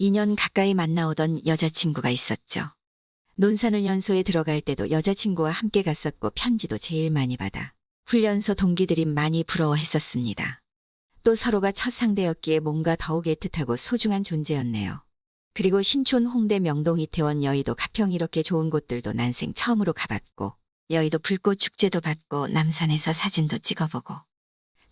2년 가까이 만나오던 여자친구가 있었죠. 논산훈련소에 들어갈 때도 여자친구와 함께 갔었고 편지도 제일 많이 받아 훈련소 동기들이 많이 부러워했었습니다. 또 서로가 첫 상대였기에 뭔가 더욱 애틋하고 소중한 존재였네요. 그리고 신촌, 홍대, 명동, 이태원, 여의도, 가평 이렇게 좋은 곳들도 난생 처음으로 가봤고 여의도 불꽃 축제도 봤고 남산에서 사진도 찍어보고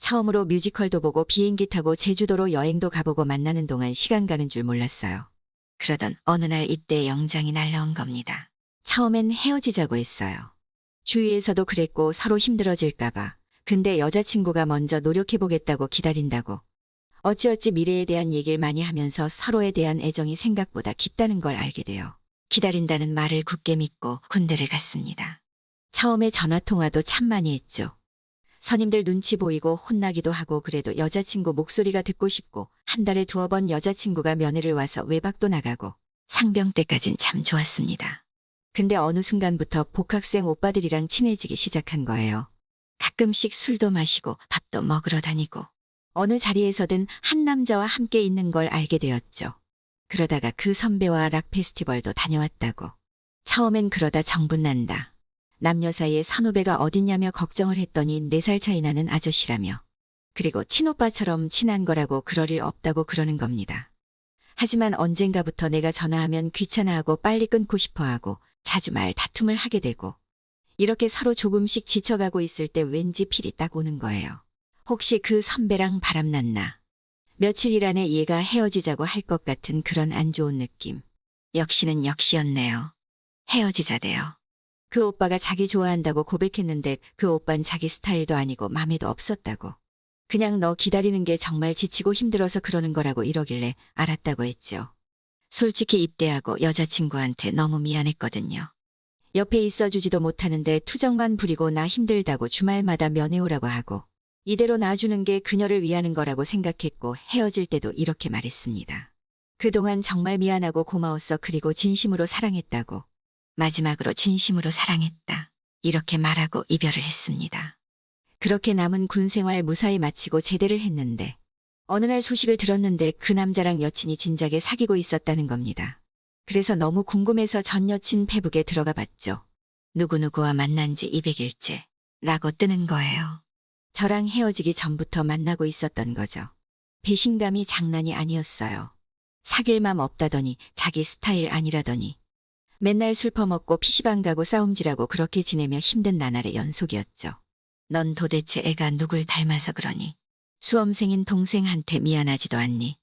처음으로 뮤지컬도 보고 비행기 타고 제주도로 여행도 가보고 만나는 동안 시간 가는 줄 몰랐어요. 그러던 어느 날 입대 영장이 날라온 겁니다. 처음엔 헤어지자고 했어요. 주위에서도 그랬고 서로 힘들어질까봐. 근데 여자친구가 먼저 노력해보겠다고 기다린다고. 어찌어찌 미래에 대한 얘기를 많이 하면서 서로에 대한 애정이 생각보다 깊다는 걸 알게 돼요. 기다린다는 말을 굳게 믿고 군대를 갔습니다. 처음에 전화통화도 참 많이 했죠. 선임들 눈치 보이고 혼나기도 하고 그래도 여자친구 목소리가 듣고 싶고 한 달에 2번 여자친구가 면회를 와서 외박도 나가고 상병 때까진 참 좋았습니다. 근데 어느 순간부터 복학생 오빠들이랑 친해지기 시작한 거예요. 가끔씩 술도 마시고 밥도 먹으러 다니고 어느 자리에서든 한 남자와 함께 있는 걸 알게 되었죠. 그러다가 그 선배와 락 페스티벌도 다녀왔다고. 처음엔 그러다 정분난다. 남녀 사이에 선후배가 어딨냐며 걱정을 했더니 4살 차이 나는 아저씨라며. 그리고 친오빠처럼 친한 거라고 그럴 일 없다고 그러는 겁니다. 하지만 언젠가부터 내가 전화하면 귀찮아하고 빨리 끊고 싶어하고 자주 말 다툼을 하게 되고 이렇게 서로 조금씩 지쳐가고 있을 때 왠지 필이 딱 오는 거예요. 혹시 그 선배랑 바람났나? 며칠 안에 얘가 헤어지자고 할 것 같은 그런 안 좋은 느낌. 역시는 역시였네요. 헤어지자대요. 그 오빠가 자기 좋아한다고 고백했는데 그 오빤 자기 스타일도 아니고 맘에도 없었다고. 그냥 너 기다리는 게 정말 지치고 힘들어서 그러는 거라고 이러길래 알았다고 했죠. 솔직히 입대하고 여자친구한테 너무 미안했거든요. 옆에 있어주지도 못하는데 투정만 부리고 나 힘들다고 주말마다 면회 오라고 하고 이대로 놔주는 게 그녀를 위하는 거라고 생각했고 헤어질 때도 이렇게 말했습니다. 그동안 정말 미안하고 고마웠어. 그리고 진심으로 사랑했다고. 마지막으로 진심으로 사랑했다. 이렇게 말하고 이별을 했습니다. 그렇게 남은 군 생활 무사히 마치고 제대를 했는데 어느 날 소식을 들었는데 그 남자랑 여친이 진작에 사귀고 있었다는 겁니다. 그래서 너무 궁금해서 전 여친 페북에 들어가 봤죠. 누구누구와 만난 지 200일째 라고 뜨는 거예요. 저랑 헤어지기 전부터 만나고 있었던 거죠. 배신감이 장난이 아니었어요. 사귈 맘 없다더니 자기 스타일 아니라더니 맨날 술 퍼먹고 PC방 가고 싸움질하고 그렇게 지내며 힘든 나날의 연속이었죠. 넌 도대체 애가 누굴 닮아서 그러니? 수험생인 동생한테 미안하지도 않니?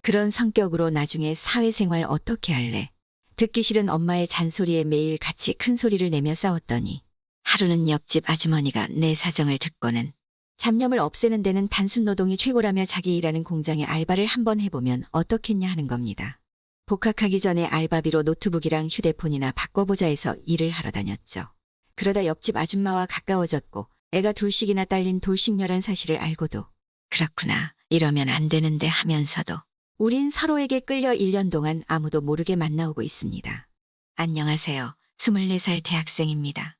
그런 성격으로 나중에 사회생활 어떻게 할래? 듣기 싫은 엄마의 잔소리에 매일 같이 큰 소리를 내며 싸웠더니 하루는 옆집 아주머니가 내 사정을 듣고는 잡념을 없애는 데는 단순 노동이 최고라며 자기 일하는 공장에 알바를 한번 해보면 어떻겠냐 하는 겁니다. 복학하기 전에 알바비로 노트북이랑 휴대폰이나 바꿔보자 해서 일을 하러 다녔죠. 그러다 옆집 아줌마와 가까워졌고 애가 둘씩이나 딸린 돌싱녀란 사실을 알고도 그렇구나 이러면 안 되는데 하면서도 우린 서로에게 끌려 1년 동안 아무도 모르게 만나오고 있습니다. 안녕하세요. 24살 대학생입니다.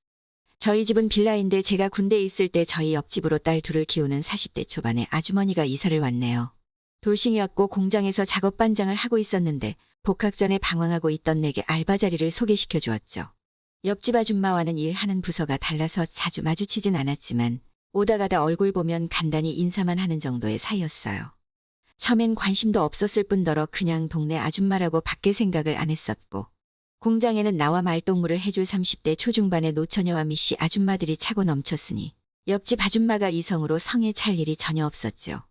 저희 집은 빌라인데 제가 군대에 있을 때 저희 옆집으로 딸 둘을 키우는 40대 초반의 아주머니가 이사를 왔네요. 돌싱이었고 공장에서 작업 반장을 하고 있었는데 복학 전에 방황하고 있던 내게 알바 자리를 소개시켜 주었죠. 옆집 아줌마와는 일하는 부서가 달라서 자주 마주치진 않았지만 오다 가다 얼굴 보면 간단히 인사만 하는 정도의 사이였어요. 처음엔 관심도 없었을 뿐더러 그냥 동네 아줌마라고 밖에 생각을 안 했었고 공장에는 나와 말동무를 해줄 30대 초중반의 노처녀와 미씨 아줌마들이 차고 넘쳤으니 옆집 아줌마가 이성으로 성에 찰 일이 전혀 없었죠.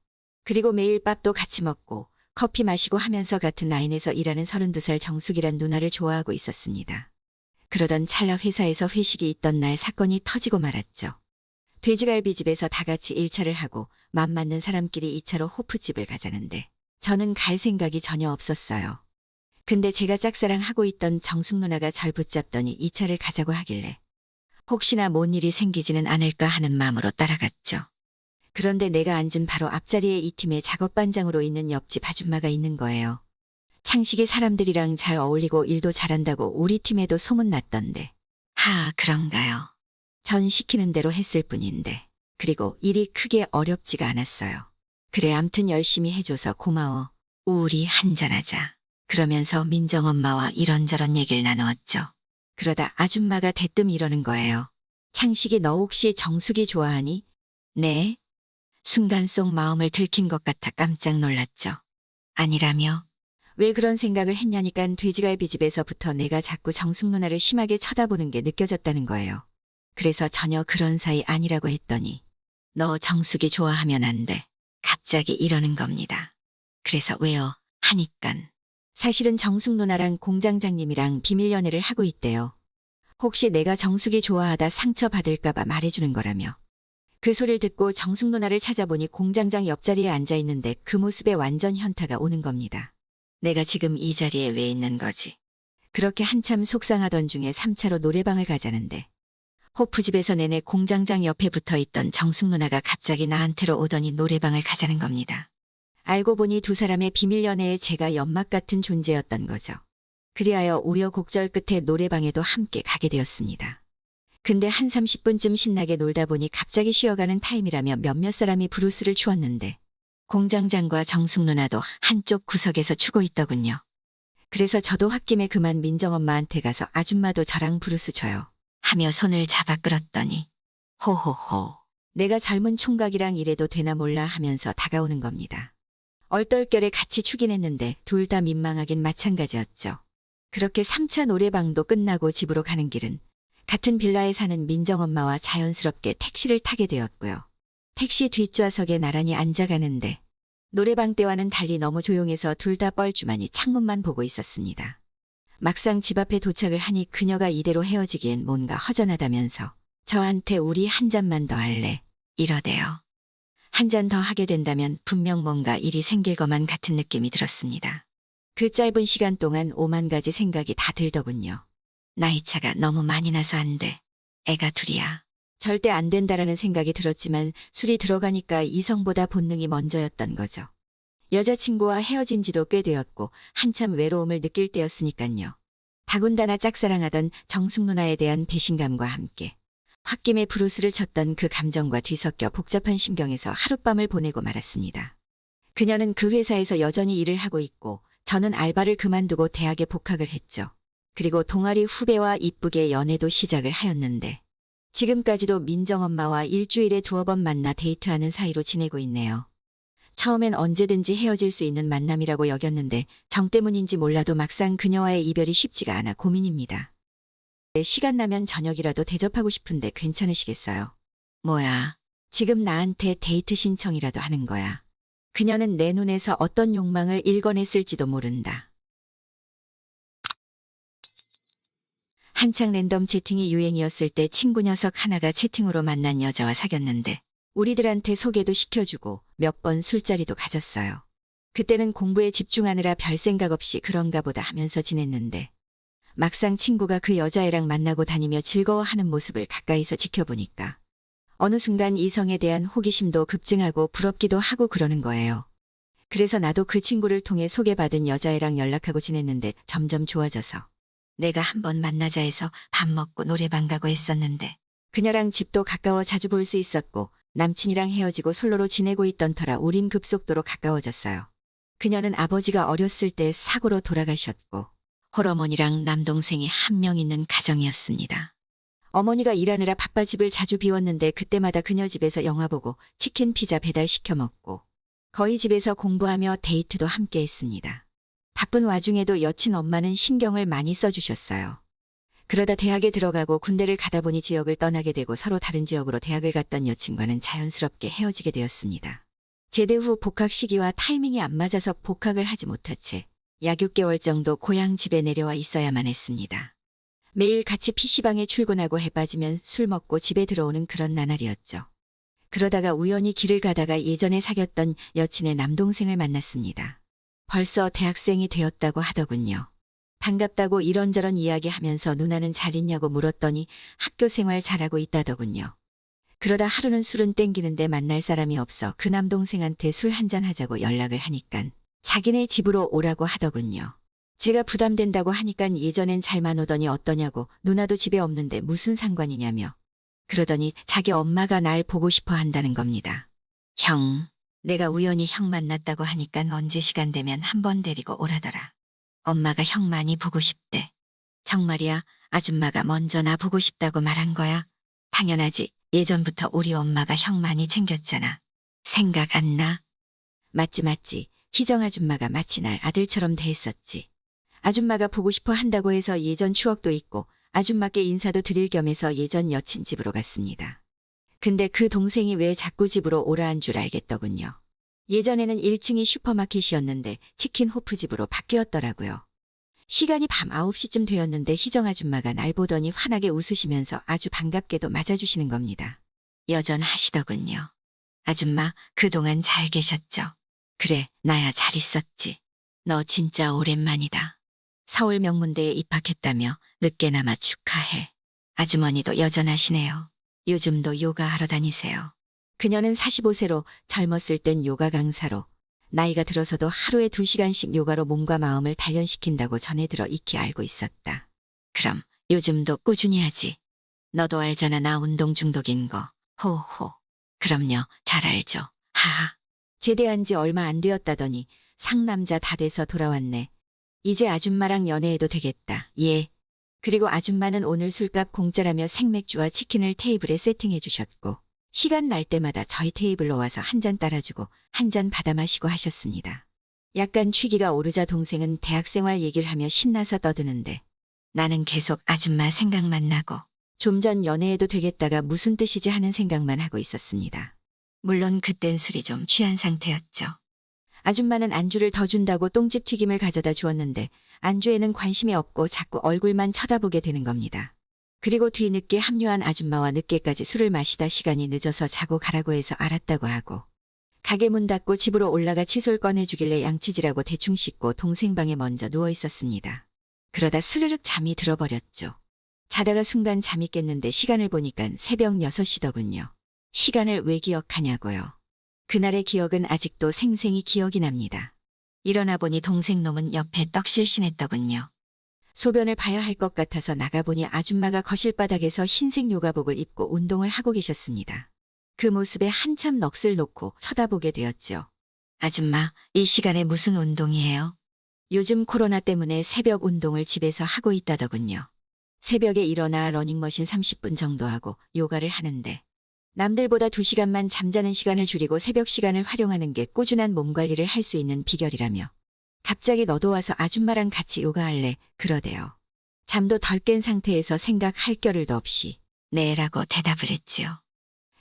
그리고 매일 밥도 같이 먹고 커피 마시고 하면서 같은 라인에서 일하는 32살 정숙이란 누나를 좋아하고 있었습니다. 그러던 찰나 회사에서 회식이 있던 날 사건이 터지고 말았죠. 돼지갈비집에서 다 같이 1차를 하고 맘 맞는 사람끼리 2차로 호프집을 가자는데 저는 갈 생각이 전혀 없었어요. 근데 제가 짝사랑하고 있던 정숙 누나가 절 붙잡더니 2차를 가자고 하길래 혹시나 뭔 일이 생기지는 않을까 하는 마음으로 따라갔죠. 그런데 내가 앉은 바로 앞자리에 이 팀의 작업반장으로 있는 옆집 아줌마가 있는 거예요. 창식이 사람들이랑 잘 어울리고 일도 잘한다고 우리 팀에도 소문났던데. 그런가요? 전 시키는 대로 했을 뿐인데. 그리고 일이 크게 어렵지가 않았어요. 그래 암튼 열심히 해줘서 고마워. 우리 한잔하자. 그러면서 민정엄마와 이런저런 얘기를 나누었죠. 그러다 아줌마가 대뜸 이러는 거예요. 창식이 너 혹시 정숙이 좋아하니? 네. 순간 속 마음을 들킨 것 같아 깜짝 놀랐죠. 아니라며? 왜 그런 생각을 했냐니깐 돼지갈비집에서부터 내가 자꾸 정숙 누나를 심하게 쳐다보는 게 느껴졌다는 거예요. 그래서 전혀 그런 사이 아니라고 했더니 너 정숙이 좋아하면 안 돼. 갑자기 이러는 겁니다. 그래서 왜요? 하니깐. 사실은 정숙 누나랑 공장장님이랑 비밀 연애를 하고 있대요. 혹시 내가 정숙이 좋아하다 상처받을까봐 말해주는 거라며. 그 소리를 듣고 정숙 누나를 찾아보니 공장장 옆자리에 앉아 있는데 그 모습에 완전 현타가 오는 겁니다. 내가 지금 이 자리에 왜 있는 거지? 그렇게 한참 속상하던 중에 3차로 노래방을 가자는데 호프집에서 내내 공장장 옆에 붙어 있던 정숙 누나가 갑자기 나한테로 오더니 노래방을 가자는 겁니다. 알고 보니 두 사람의 비밀 연애에 제가 연막 같은 존재였던 거죠. 그리하여 우여곡절 끝에 노래방에도 함께 가게 되었습니다. 근데 한 30분쯤 신나게 놀다 보니 갑자기 쉬어가는 타임이라며 몇몇 사람이 브루스를 추었는데 공장장과 정숙 누나도 한쪽 구석에서 추고 있더군요. 그래서 저도 홧김에 그만 민정엄마한테 가서 아줌마도 저랑 브루스 쳐요. 하며 손을 잡아 끌었더니 호호호. 내가 젊은 총각이랑 이래도 되나 몰라 하면서 다가오는 겁니다. 얼떨결에 같이 추긴 했는데 둘 다 민망하긴 마찬가지였죠. 그렇게 3차 노래방도 끝나고 집으로 가는 길은 같은 빌라에 사는 민정엄마와 자연스럽게 택시를 타게 되었고요. 택시 뒷좌석에 나란히 앉아가는데 노래방 때와는 달리 너무 조용해서 둘 다 뻘쭘하니 창문만 보고 있었습니다. 막상 집 앞에 도착을 하니 그녀가 이대로 헤어지기엔 뭔가 허전하다면서 저한테 우리 한 잔만 더 할래? 이러대요. 한 잔 더 하게 된다면 분명 뭔가 일이 생길 것만 같은 느낌이 들었습니다. 그 짧은 시간 동안 오만 가지 생각이 다 들더군요. 나이 차가 너무 많이 나서 안 돼. 애가 둘이야. 절대 안 된다라는 생각이 들었지만 술이 들어가니까 이성보다 본능이 먼저였던 거죠. 여자친구와 헤어진 지도 꽤 되었고 한참 외로움을 느낄 때였으니깐요. 더군다나 짝사랑하던 정숙 누나에 대한 배신감과 함께 홧김에 브루스를 쳤던 그 감정과 뒤섞여 복잡한 심경에서 하룻밤을 보내고 말았습니다. 그녀는 그 회사에서 여전히 일을 하고 있고 저는 알바를 그만두고 대학에 복학을 했죠. 그리고 동아리 후배와 이쁘게 연애도 시작을 하였는데 지금까지도 민정엄마와 일주일에 2번 만나 데이트하는 사이로 지내고 있네요. 처음엔 언제든지 헤어질 수 있는 만남이라고 여겼는데 정 때문인지 몰라도 막상 그녀와의 이별이 쉽지가 않아 고민입니다. 시간 나면 저녁이라도 대접하고 싶은데 괜찮으시겠어요? 뭐야, 지금 나한테 데이트 신청이라도 하는 거야. 그녀는 내 눈에서 어떤 욕망을 읽어냈을지도 모른다. 한창 랜덤 채팅이 유행이었을 때 친구 녀석 하나가 채팅으로 만난 여자와 사귀었는데 우리들한테 소개도 시켜주고 몇 번 술자리도 가졌어요. 그때는 공부에 집중하느라 별 생각 없이 그런가 보다 하면서 지냈는데 막상 친구가 그 여자애랑 만나고 다니며 즐거워하는 모습을 가까이서 지켜보니까 어느 순간 이성에 대한 호기심도 급증하고 부럽기도 하고 그러는 거예요. 그래서 나도 그 친구를 통해 소개받은 여자애랑 연락하고 지냈는데 점점 좋아져서 내가 한번 만나자 해서 밥 먹고 노래방 가고 했었는데 그녀랑 집도 가까워 자주 볼 수 있었고 남친이랑 헤어지고 솔로로 지내고 있던 터라 우린 급속도로 가까워졌어요. 그녀는 아버지가 어렸을 때 사고로 돌아가셨고 홀어머니랑 남동생이 한 명 있는 가정이었습니다. 어머니가 일하느라 바빠 집을 자주 비웠는데 그때마다 그녀 집에서 영화 보고 치킨 피자 배달 시켜 먹고 거의 집에서 공부하며 데이트도 함께 했습니다. 바쁜 와중에도 여친 엄마는 신경을 많이 써주셨어요. 그러다 대학에 들어가고 군대를 가다 보니 지역을 떠나게 되고 서로 다른 지역으로 대학을 갔던 여친과는 자연스럽게 헤어지게 되었습니다. 제대 후 복학 시기와 타이밍이 안 맞아서 복학을 하지 못한 채 약 6개월 정도 고향 집에 내려와 있어야만 했습니다. 매일 같이 PC방에 출근하고 해 빠지면 술 먹고 집에 들어오는 그런 나날이었죠. 그러다가 우연히 길을 가다가 예전에 사귀었던 여친의 남동생을 만났습니다. 벌써 대학생이 되었다고 하더군요. 반갑다고 이런저런 이야기하면서 누나는 잘 있냐고 물었더니 학교 생활 잘하고 있다더군요. 그러다 하루는 술은 땡기는데 만날 사람이 없어 그 남동생한테 술 한잔 하자고 연락을 하니깐 자기네 집으로 오라고 하더군요. 제가 부담된다고 하니깐 예전엔 잘만 오더니 어떠냐고 누나도 집에 없는데 무슨 상관이냐며 그러더니 자기 엄마가 날 보고 싶어 한다는 겁니다. 형, 내가 우연히 형 만났다고 하니깐 언제 시간 되면 한번 데리고 오라더라. 엄마가 형 많이 보고 싶대. 정말이야? 아줌마가 먼저 나 보고 싶다고 말한 거야? 당연하지. 예전부터 우리 엄마가 형 많이 챙겼잖아. 생각 안 나? 맞지. 희정 아줌마가 마치 날 아들처럼 대했었지. 아줌마가 보고 싶어 한다고 해서 예전 추억도 있고 아줌마께 인사도 드릴 겸해서 예전 여친 집으로 갔습니다. 근데 그 동생이 왜 자꾸 집으로 오라한 줄 알겠더군요. 예전에는 1층이 슈퍼마켓이었는데 치킨 호프집으로 바뀌었더라고요. 시간이 밤 9시쯤 되었는데 희정 아줌마가 날 보더니 환하게 웃으시면서 아주 반갑게도 맞아주시는 겁니다. 여전하시더군요. 아줌마, 그동안 잘 계셨죠? 그래, 나야 잘 있었지. 너 진짜 오랜만이다. 서울 명문대에 입학했다며 늦게나마 축하해. 아주머니도 여전하시네요. 요즘도 요가하러 다니세요. 그녀는 45세로 젊었을 땐 요가 강사로, 나이가 들어서도 하루에 2시간씩 요가로 몸과 마음을 단련시킨다고 전해 들어 익히 알고 있었다. 그럼 요즘도 꾸준히 하지. 너도 알잖아, 나 운동 중독인 거. 호호. 그럼요, 잘 알죠. 하하. 제대한 지 얼마 안 되었다더니 상남자 다 돼서 돌아왔네. 이제 아줌마랑 연애해도 되겠다. 예. 그리고 아줌마는 오늘 술값 공짜라며 생맥주와 치킨을 테이블에 세팅해 주셨고 시간 날 때마다 저희 테이블로 와서 한 잔 따라주고 한 잔 받아 마시고 하셨습니다. 약간 취기가 오르자 동생은 대학생활 얘기를 하며 신나서 떠드는데 나는 계속 아줌마 생각만 나고 좀 전 연애해도 되겠다가 무슨 뜻이지 하는 생각만 하고 있었습니다. 물론 그땐 술이 좀 취한 상태였죠. 아줌마는 안주를 더 준다고 똥집 튀김을 가져다 주었는데 안주에는 관심이 없고 자꾸 얼굴만 쳐다보게 되는 겁니다. 그리고 뒤늦게 합류한 아줌마와 늦게까지 술을 마시다 시간이 늦어서 자고 가라고 해서 알았다고 하고 가게 문 닫고 집으로 올라가 칫솔 꺼내주길래 양치질하고 대충 씻고 동생 방에 먼저 누워 있었습니다. 그러다 스르륵 잠이 들어버렸죠. 자다가 순간 잠이 깼는데 시간을 보니까 새벽 6시더군요. 시간을 왜 기억하냐고요. 그날의 기억은 아직도 생생히 기억이 납니다. 일어나 보니 동생 놈은 옆에 떡실신했더군요. 소변을 봐야 할 것 같아서 나가보니 아줌마가 거실 바닥에서 흰색 요가복을 입고 운동을 하고 계셨습니다. 그 모습에 한참 넋을 놓고 쳐다보게 되었죠. 아줌마, 이 시간에 무슨 운동이에요? 요즘 코로나 때문에 새벽 운동을 집에서 하고 있다더군요. 새벽에 일어나 러닝머신 30분 정도 하고 요가를 하는데 남들보다 2시간만 잠자는 시간을 줄이고 새벽 시간을 활용하는 게 꾸준한 몸 관리를 할 수 있는 비결이라며 갑자기 너도 와서 아줌마랑 같이 요가할래? 그러대요. 잠도 덜 깬 상태에서 생각할 겨를도 없이 네라고 대답을 했지요.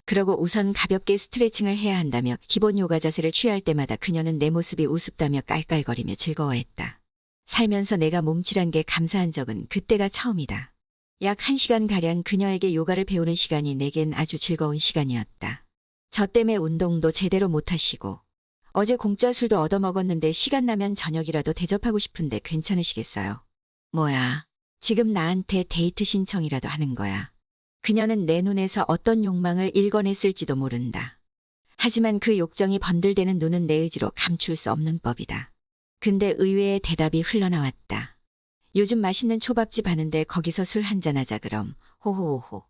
그러고 우선 가볍게 스트레칭을 해야 한다며 기본 요가 자세를 취할 때마다 그녀는 내 모습이 우습다며 깔깔거리며 즐거워했다. 살면서 내가 몸치란 게 감사한 적은 그때가 처음이다. 약 1시간가량 그녀에게 요가를 배우는 시간이 내겐 아주 즐거운 시간이었다. 저 때문에 운동도 제대로 못하시고 어제 공짜 술도 얻어먹었는데 시간 나면 저녁이라도 대접하고 싶은데 괜찮으시겠어요? 뭐야, 지금 나한테 데이트 신청이라도 하는 거야. 그녀는 내 눈에서 어떤 욕망을 읽어냈을지도 모른다. 하지만 그 욕정이 번들대는 눈은 내 의지로 감출 수 없는 법이다. 근데 의외의 대답이 흘러나왔다. 요즘 맛있는 초밥집 하는데 거기서 술 한잔하자 그럼. 호호호호.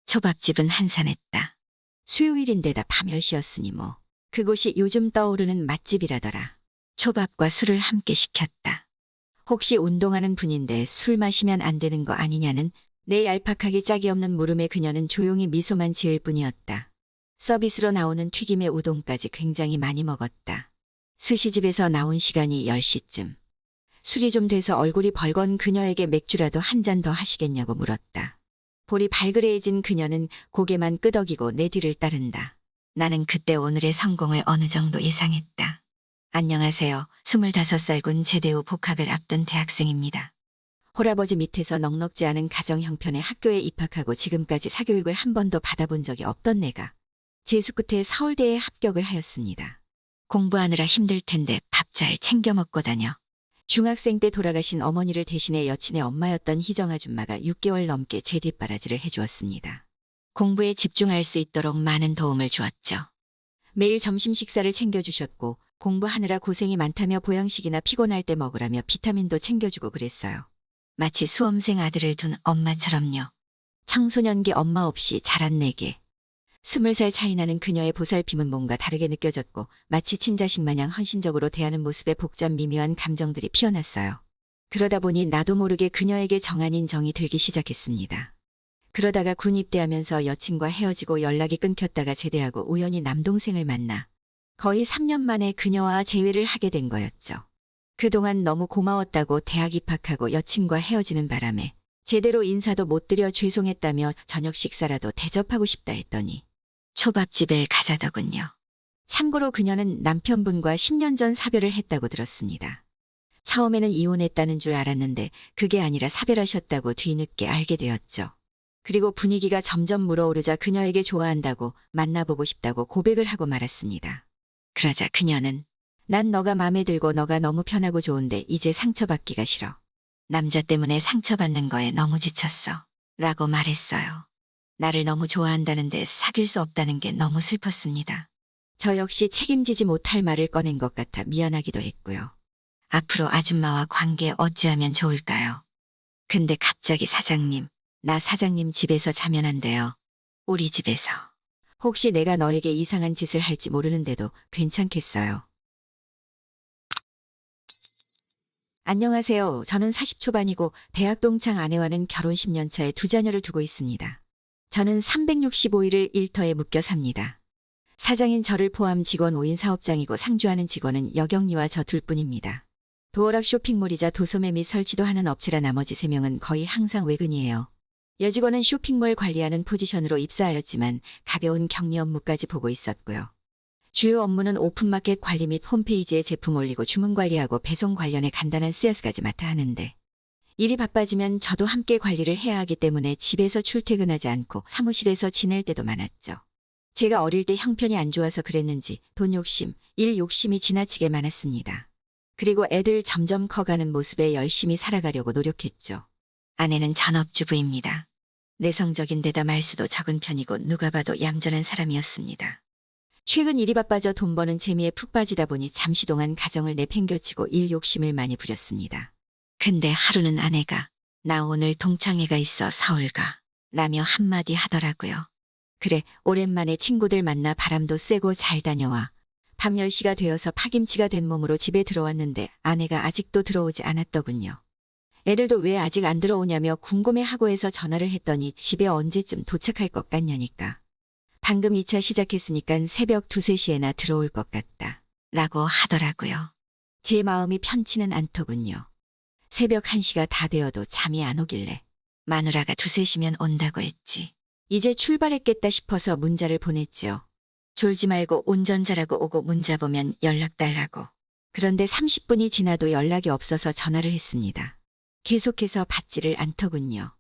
초밥집은 한산했다. 수요일인데다 밤 10시였으니 뭐. 그곳이 요즘 떠오르는 맛집이라더라. 초밥과 술을 함께 시켰다. 혹시 운동하는 분인데 술 마시면 안 되는 거 아니냐는 내 얄팍하기 짝이 없는 물음에 그녀는 조용히 미소만 지을 뿐이었다. 서비스로 나오는 튀김에 우동까지 굉장히 많이 먹었다. 스시집에서 나온 시간이 10시쯤. 술이 좀 돼서 얼굴이 벌건 그녀에게 맥주라도 한 잔 더 하시겠냐고 물었다. 볼이 발그레해진 그녀는 고개만 끄덕이고 내 뒤를 따른다. 나는 그때 오늘의 성공을 어느 정도 예상했다. 안녕하세요. 25살군 제대 후 복학을 앞둔 대학생입니다. 홀아버지 밑에서 넉넉지 않은 가정 형편의 학교에 입학하고 지금까지 사교육을 한 번도 받아본 적이 없던 내가 재수 끝에 서울대에 합격을 하였습니다. 공부하느라 힘들 텐데 밥 잘 챙겨 먹고 다녀. 중학생 때 돌아가신 어머니를 대신해 여친의 엄마였던 희정 아줌마가 6개월 넘게 제 뒷바라지를 해주었습니다. 공부에 집중할 수 있도록 많은 도움을 주었죠. 매일 점심 식사를 챙겨주셨고 공부하느라 고생이 많다며 보양식이나 피곤할 때 먹으라며 비타민도 챙겨주고 그랬어요. 마치 수험생 아들을 둔 엄마처럼요. 청소년기 엄마 없이 자란 내게 20살 차이 나는 그녀의 보살핌은 뭔가 다르게 느껴졌고 마치 친자식 마냥 헌신적으로 대하는 모습에 복잡 미묘한 감정들이 피어났어요. 그러다 보니 나도 모르게 그녀에게 정 아닌 정이 들기 시작했습니다. 그러다가 군 입대하면서 여친과 헤어지고 연락이 끊겼다가 제대하고 우연히 남동생을 만나 거의 3년 만에 그녀와 재회를 하게 된 거였죠. 그동안 너무 고마웠다고 대학 입학하고 여친과 헤어지는 바람에 제대로 인사도 못 드려 죄송했다며 저녁 식사라도 대접하고 싶다 했더니 초밥집을 가자더군요. 참고로 그녀는 남편분과 10년 전 사별을 했다고 들었습니다. 처음에는 이혼했다는 줄 알았는데 그게 아니라 사별하셨다고 뒤늦게 알게 되었죠. 그리고 분위기가 점점 물어오르자 그녀에게 좋아한다고 만나보고 싶다고 고백을 하고 말았습니다. 그러자 그녀는 난 너가 마음에 들고 너가 너무 편하고 좋은데 이제 상처받기가 싫어. 남자 때문에 상처받는 거에 너무 지쳤어. 라고 말했어요. 나를 너무 좋아한다는데 사귈 수 없다는 게 너무 슬펐습니다. 저 역시 책임지지 못할 말을 꺼낸 것 같아 미안하기도 했고요. 앞으로 아줌마와 관계 어찌하면 좋을까요? 근데 갑자기 사장님, 나 사장님 집에서 자면 안 돼요. 우리 집에서. 혹시 내가 너에게 이상한 짓을 할지 모르는데도 괜찮겠어요? 안녕하세요. 저는 40 초반이고 대학 동창 아내와는 결혼 10년 차에 2자녀를 두고 있습니다. 저는 365일을 일터에 묶여 삽니다. 사장인 저를 포함 직원 5인 사업장이고 상주하는 직원은 여경리와 저 둘뿐입니다. 도어락 쇼핑몰이자 도소매 및 설치도 하는 업체라 나머지 3명은 거의 항상 외근이에요. 여직원은 쇼핑몰 관리하는 포지션으로 입사하였지만 가벼운 격리 업무까지 보고 있었고요. 주요 업무는 오픈마켓 관리 및 홈페이지에 제품 올리고 주문 관리하고 배송 관련의 간단한 스야스까지 맡아 하는데 일이 바빠지면 저도 함께 관리를 해야 하기 때문에 집에서 출퇴근하지 않고 사무실에서 지낼 때도 많았죠. 제가 어릴 때 형편이 안 좋아서 그랬는지 돈 욕심, 일 욕심이 지나치게 많았습니다. 그리고 애들 점점 커가는 모습에 열심히 살아가려고 노력했죠. 아내는 전업주부입니다. 내성적인 데다 말수도 적은 편이고 누가 봐도 얌전한 사람이었습니다. 최근 일이 바빠져 돈 버는 재미에 푹 빠지다 보니 잠시 동안 가정을 내팽겨치고 일 욕심을 많이 부렸습니다. 근데 하루는 아내가 나 오늘 동창회가 있어 서울 가 라며 한마디 하더라고요. 그래 오랜만에 친구들 만나 바람도 쐬고 잘 다녀와. 밤 10시가 되어서 파김치가 된 몸으로 집에 들어왔는데 아내가 아직도 들어오지 않았더군요. 애들도 왜 아직 안 들어오냐며 궁금해하고 해서 전화를 했더니 집에 언제쯤 도착할 것 같냐니까. 방금 2차 시작했으니까 새벽 2, 3시에나 들어올 것 같다. 라고 하더라고요. 제 마음이 편치는 않더군요. 새벽 1시가 다 되어도 잠이 안 오길래 마누라가 2, 3시면 온다고 했지. 이제 출발했겠다 싶어서 문자를 보냈지요. 졸지 말고 운전 잘하고 오고 문자 보면 연락 달라고. 그런데 30분이 지나도 연락이 없어서 전화를 했습니다. 계속해서 받지를 않더군요.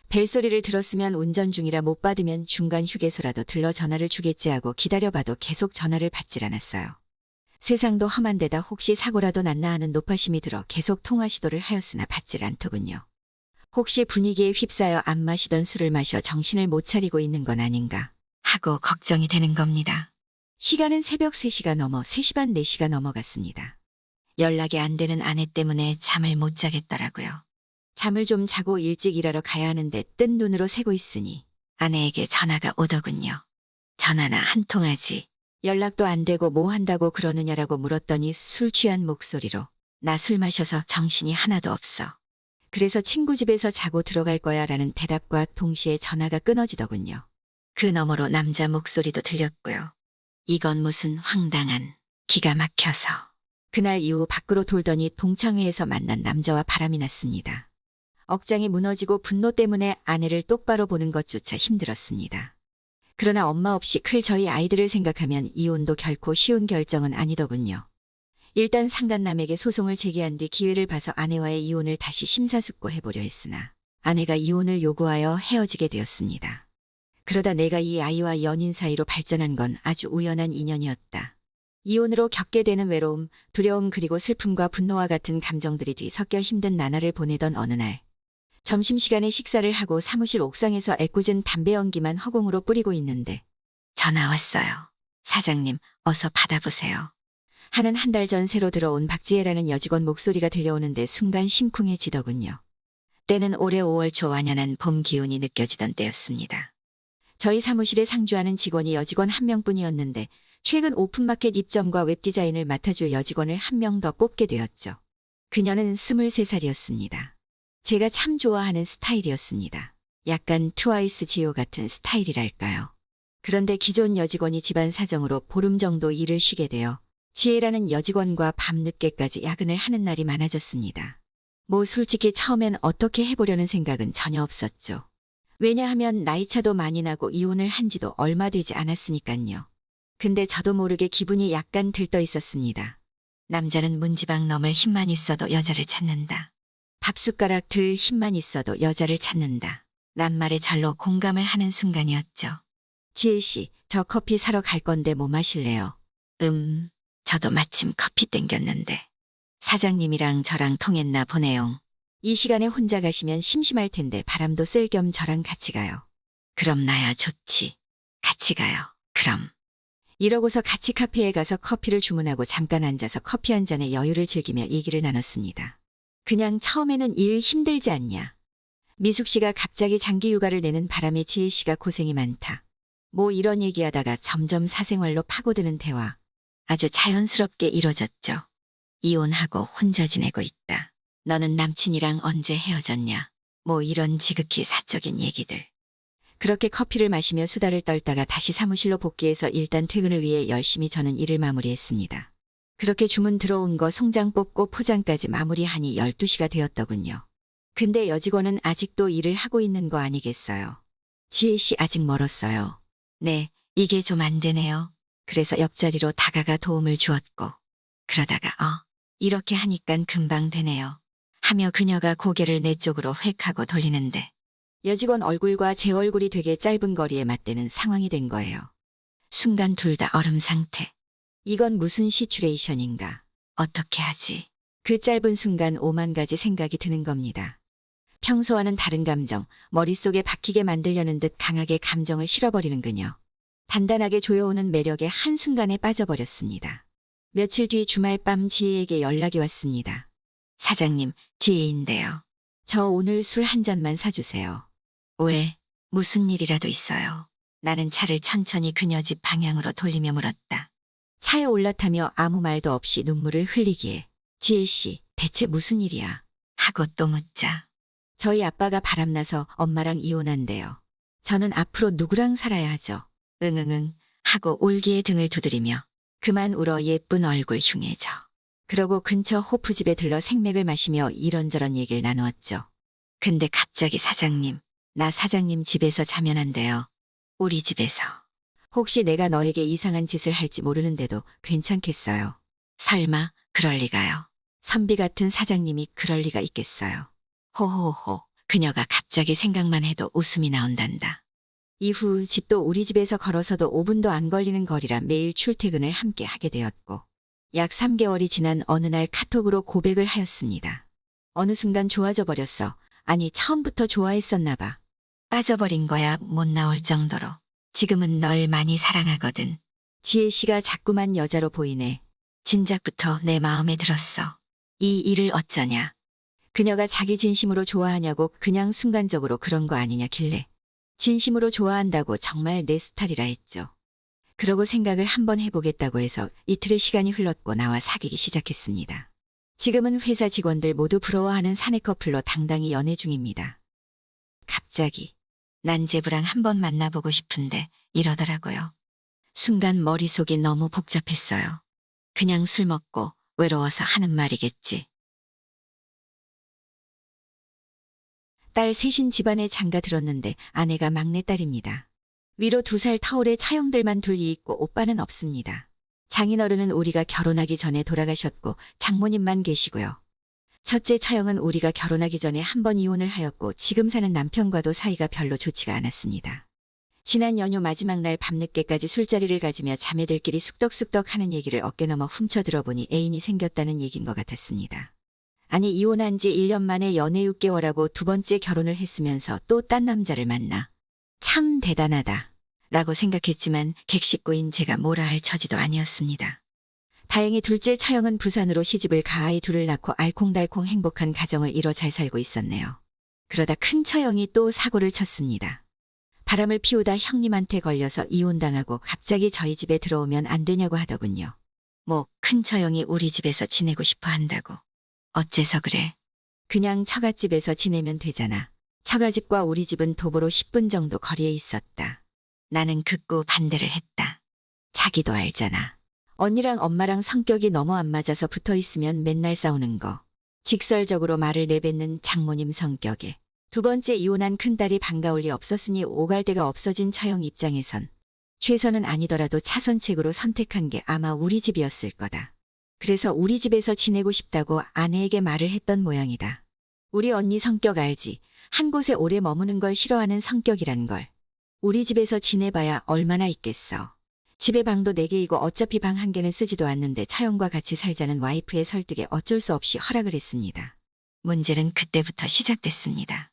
벨소리를 들었으면 운전 중이라 못 받으면 중간 휴게소라도 들러 전화를 주겠지 하고 기다려봐도 계속 전화를 받질 않았어요. 세상도 험한 데다 혹시 사고라도 났나 하는 노파심이 들어 계속 통화 시도를 하였으나 받질 않더군요. 혹시 분위기에 휩싸여 안 마시던 술을 마셔 정신을 못 차리고 있는 건 아닌가 하고 걱정이 되는 겁니다. 시간은 새벽 3시가 넘어 3시 반 4시가 넘어갔습니다. 연락이 안 되는 아내 때문에 잠을 못 자겠더라고요. 잠을 좀 자고 일찍 일하러 가야 하는데 뜬 눈으로 새고 있으니 아내에게 전화가 오더군요. 전화나 한 통하지. 연락도 안 되고 뭐 한다고 그러느냐라고 물었더니 술 취한 목소리로 나 술 마셔서 정신이 하나도 없어. 그래서 친구 집에서 자고 들어갈 거야 라는 대답과 동시에 전화가 끊어지더군요. 그 너머로 남자 목소리도 들렸고요. 이건 무슨 황당한 기가 막혀서. 그날 이후 밖으로 돌더니 동창회에서 만난 남자와 바람이 났습니다. 억장이 무너지고 분노 때문에 아내를 똑바로 보는 것조차 힘들었습니다. 그러나 엄마 없이 클 저희 아이들을 생각하면 이혼도 결코 쉬운 결정은 아니더군요. 일단 상간남에게 소송을 제기한 뒤 기회를 봐서 아내와의 이혼을 다시 심사숙고해보려 했으나 아내가 이혼을 요구하여 헤어지게 되었습니다. 그러다 내가 이 아이와 연인 사이로 발전한 건 아주 우연한 인연이었다. 이혼으로 겪게 되는 외로움, 두려움 그리고 슬픔과 분노와 같은 감정들이 뒤섞여 힘든 나날을 보내던 어느 날 점심시간에 식사를 하고 사무실 옥상에서 애꿎은 담배 연기만 허공으로 뿌리고 있는데 전화 왔어요. 사장님, 어서 받아보세요. 하는 한 달 전 새로 들어온 박지혜라는 여직원 목소리가 들려오는데 순간 심쿵해지더군요. 때는 올해 5월 초 완연한 봄 기운이 느껴지던 때였습니다. 저희 사무실에 상주하는 직원이 여직원 한 명뿐이었는데 최근 오픈마켓 입점과 웹디자인을 맡아줄 여직원을 한 명 더 뽑게 되었죠. 그녀는 23살이었습니다. 제가 참 좋아하는 스타일이었습니다. 약간 트와이스 지오 같은 스타일이랄까요. 그런데 기존 여직원이 집안 사정으로 보름 정도 일을 쉬게 되어 지혜라는 여직원과 밤늦게까지 야근을 하는 날이 많아졌습니다. 뭐 솔직히 처음엔 어떻게 해보려는 생각은 전혀 없었죠. 왜냐하면 나이차도 많이 나고 이혼을 한 지도 얼마 되지 않았으니까요. 근데 저도 모르게 기분이 약간 들떠 있었습니다. 남자는 문지방 넘을 힘만 있어도 여자를 찾는다. 밥숟가락 들 힘만 있어도 여자를 찾는다. 란 말에 절로 공감을 하는 순간이었죠. 지혜 씨, 저 커피 사러 갈 건데 뭐 마실래요? 저도 마침 커피 땡겼는데. 사장님이랑 저랑 통했나 보네요. 이 시간에 혼자 가시면 심심할 텐데 바람도 쐴 겸 저랑 같이 가요. 그럼 나야 좋지. 같이 가요. 그럼. 이러고서 같이 카페에 가서 커피를 주문하고 잠깐 앉아서 커피 한 잔의 여유를 즐기며 얘기를 나눴습니다. 그냥 처음에는 일 힘들지 않냐. 미숙 씨가 갑자기 장기 휴가를 내는 바람에 지혜 씨가 고생이 많다. 뭐 이런 얘기하다가 점점 사생활로 파고드는 대화. 아주 자연스럽게 이뤄졌죠. 이혼하고 혼자 지내고 있다. 너는 남친이랑 언제 헤어졌냐. 뭐 이런 지극히 사적인 얘기들. 그렇게 커피를 마시며 수다를 떨다가 다시 사무실로 복귀해서 일단 퇴근을 위해 열심히 저는 일을 마무리했습니다. 그렇게 주문 들어온 거 송장 뽑고 포장까지 마무리하니 12시가 되었더군요. 근데 여직원은 아직도 일을 하고 있는 거 아니겠어요? 지혜 씨 아직 멀었어요. 네, 이게 좀 안 되네요. 그래서 옆자리로 다가가 도움을 주었고. 그러다가 이렇게 하니깐 금방 되네요. 하며 그녀가 고개를 내 쪽으로 획 하고 돌리는데 여직원 얼굴과 제 얼굴이 되게 짧은 거리에 맞대는 상황이 된 거예요. 순간 둘 다 얼음 상태. 이건 무슨 시츄레이션인가. 어떻게 하지? 그 짧은 순간 5만 가지 생각이 드는 겁니다. 평소와는 다른 감정, 머릿속에 박히게 만들려는 듯 강하게 감정을 실어버리는 그녀. 단단하게 조여오는 매력에 한순간에 빠져버렸습니다. 며칠 뒤 주말 밤 지혜에게 연락이 왔습니다. 사장님, 지혜인데요. 저 오늘 술 한 잔만 사주세요. 왜? 무슨 일이라도 있어요. 나는 차를 천천히 그녀 집 방향으로 돌리며 물었다. 차에 올라타며 아무 말도 없이 눈물을 흘리기에 지혜 씨, 대체 무슨 일이야? 하고 또 묻자. 저희 아빠가 바람나서 엄마랑 이혼한대요. 저는 앞으로 누구랑 살아야 하죠? 응응응 하고 올기에 등을 두드리며 그만 울어 예쁜 얼굴 흉해져. 그러고 근처 호프집에 들러 생맥을 마시며 이런저런 얘기를 나누었죠. 근데 갑자기 사장님, 나 사장님 집에서 자면 안 돼요. 우리 집에서. 혹시 내가 너에게 이상한 짓을 할지 모르는데도 괜찮겠어요? 설마 그럴 리가요. 선비 같은 사장님이 그럴 리가 있겠어요. 호호호. 그녀가 갑자기 생각만 해도 웃음이 나온단다. 이후 집도 우리 집에서 걸어서도 5분도 안 걸리는 거리라 매일 출퇴근을 함께 하게 되었고 약 3개월이 지난 어느 날 카톡으로 고백을 하였습니다. 어느 순간 좋아져 버렸어. 아니 처음부터 좋아했었나 봐. 빠져버린 거야 못 나올 정도로. 지금은 널 많이 사랑하거든. 지혜 씨가 자꾸만 여자로 보이네. 진작부터 내 마음에 들었어. 이 일을 어쩌냐. 그녀가 자기 진심으로 좋아하냐고 그냥 순간적으로 그런 거 아니냐길래 진심으로 좋아한다고 정말 내 스타일이라 했죠. 그러고 생각을 한번 해보겠다고 해서 이틀의 시간이 흘렀고 나와 사귀기 시작했습니다. 지금은 회사 직원들 모두 부러워하는 사내 커플로 당당히 연애 중입니다. 갑자기 난제부랑 한번 만나보고 싶은데 이러더라고요. 순간 머릿속이 너무 복잡했어요. 그냥 술 먹고 외로워서 하는 말이겠지. 딸 셋인 집안에 장가 들었는데 아내가 막내딸입니다. 위로 2살 터울의 처형들만 둘이 있고 오빠는 없습니다. 장인어른은 우리가 결혼하기 전에 돌아가셨고 장모님만 계시고요. 첫째 처형은 우리가 결혼하기 전에 한 번 이혼을 하였고 지금 사는 남편과도 사이가 별로 좋지가 않았습니다. 지난 연휴 마지막 날 밤늦게까지 술자리를 가지며 자매들끼리 쑥덕쑥덕 하는 얘기를 어깨너머 훔쳐 들어보니 애인이 생겼다는 얘기인 것 같았습니다. 아니 이혼한 지 1년 만에 연애 6개월하고 두 번째 결혼을 했으면서 또 딴 남자를 만나. 참 대단하다 라고 생각했지만 객식구인 제가 뭐라 할 처지도 아니었습니다. 다행히 둘째 처형은 부산으로 시집을 가 아이 둘을 낳고 알콩달콩 행복한 가정을 이뤄 잘 살고 있었네요. 그러다 큰 처형이 또 사고를 쳤습니다. 바람을 피우다 형님한테 걸려서 이혼당하고 갑자기 저희 집에 들어오면 안 되냐고 하더군요. 뭐 큰 처형이 우리 집에서 지내고 싶어 한다고. 어째서 그래? 그냥 처갓집에서 지내면 되잖아. 처갓집과 우리 집은 도보로 10분 정도 거리에 있었다. 나는 극구 반대를 했다. 자기도 알잖아. 언니랑 엄마랑 성격이 너무 안 맞아서 붙어 있으면 맨날 싸우는 거. 직설적으로 말을 내뱉는 장모님 성격에. 두 번째 이혼한 큰딸이 반가울 리 없었으니 오갈 데가 없어진 처형 입장에선 최선은 아니더라도 차선책으로 선택한 게 아마 우리 집이었을 거다. 그래서 우리 집에서 지내고 싶다고 아내에게 말을 했던 모양이다. 우리 언니 성격 알지? 한 곳에 오래 머무는 걸 싫어하는 성격이란 걸. 우리 집에서 지내봐야 얼마나 있겠어. 집에 방도 4개이고 어차피 방 1개는 쓰지도 않는데 처형과 같이 살자는 와이프의 설득에 어쩔 수 없이 허락을 했습니다. 문제는 그때부터 시작됐습니다.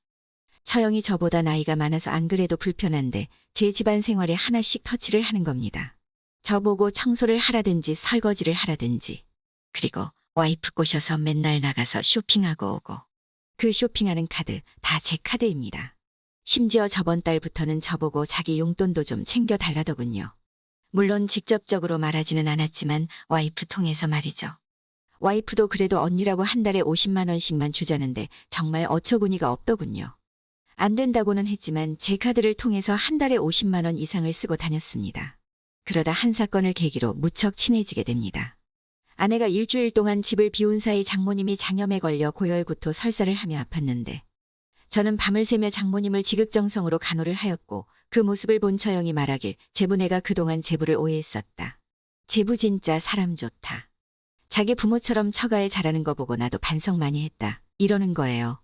처형이 저보다 나이가 많아서 안 그래도 불편한데 제 집안 생활에 하나씩 터치를 하는 겁니다. 저보고 청소를 하라든지 설거지를 하라든지. 그리고 와이프 꼬셔서 맨날 나가서 쇼핑하고 오고. 그 쇼핑하는 카드 다 제 카드입니다. 심지어 저번 달부터는 저보고 자기 용돈도 좀 챙겨달라더군요. 물론 직접적으로 말하지는 않았지만 와이프 통해서 말이죠. 와이프도 그래도 언니라고 한 달에 50만 원씩만 주자는데 정말 어처구니가 없더군요. 안 된다고는 했지만 제 카드를 통해서 한 달에 50만 원 이상을 쓰고 다녔습니다. 그러다 한 사건을 계기로 무척 친해지게 됩니다. 아내가 일주일 동안 집을 비운 사이 장모님이 장염에 걸려 고열구토 설사를 하며 아팠는데 저는 밤을 새며 장모님을 지극정성으로 간호를 하였고 그 모습을 본 처형이 말하길 제부네가 그동안 제부를 오해했었다. 제부 진짜 사람 좋다. 자기 부모처럼 처가에 잘하는 거 보고 나도 반성 많이 했다. 이러는 거예요.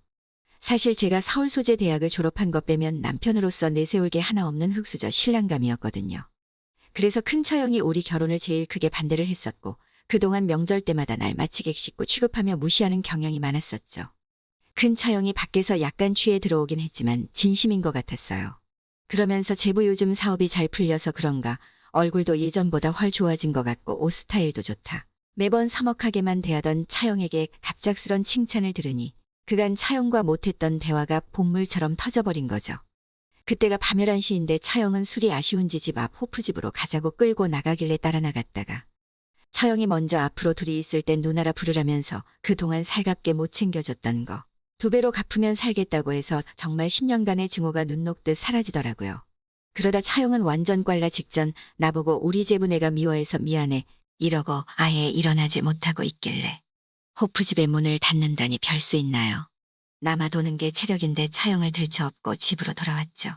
사실 제가 서울 소재 대학을 졸업한 것 빼면 남편으로서 내세울 게 하나 없는 흙수저 신랑감이었거든요. 그래서 큰 처형이 우리 결혼을 제일 크게 반대를 했었고 그동안 명절 때마다 날 마치 객식구 취급하며 무시하는 경향이 많았었죠. 큰 처형이 밖에서 약간 취해 들어오긴 했지만 진심인 것 같았어요. 그러면서 제부 요즘 사업이 잘 풀려서 그런가 얼굴도 예전보다 훨 좋아진 것 같고 옷 스타일도 좋다. 매번 서먹하게만 대하던 처형에게 갑작스런 칭찬을 들으니 그간 처형과 못했던 대화가 본물처럼 터져버린 거죠. 그때가 밤 11시인데 처형은 술이 아쉬운지 집 앞 호프집으로 가자고 끌고 나가길래 따라 나갔다가 처형이 먼저 앞으로 둘이 있을 땐 누나라 부르라면서 그동안 살갑게 못 챙겨줬던 거 2배로 갚으면 살겠다고 해서 정말 10년간의 증오가 눈 녹듯 사라지더라고요. 그러다 처형은 완전 꽐라 직전 나보고 우리 제부네가 미워해서 미안해 이러고 아예 일어나지 못하고 있길래 호프집의 문을 닫는다니 별 수 있나요? 남아도는 게 체력인데 처형을 들쳐업고 집으로 돌아왔죠.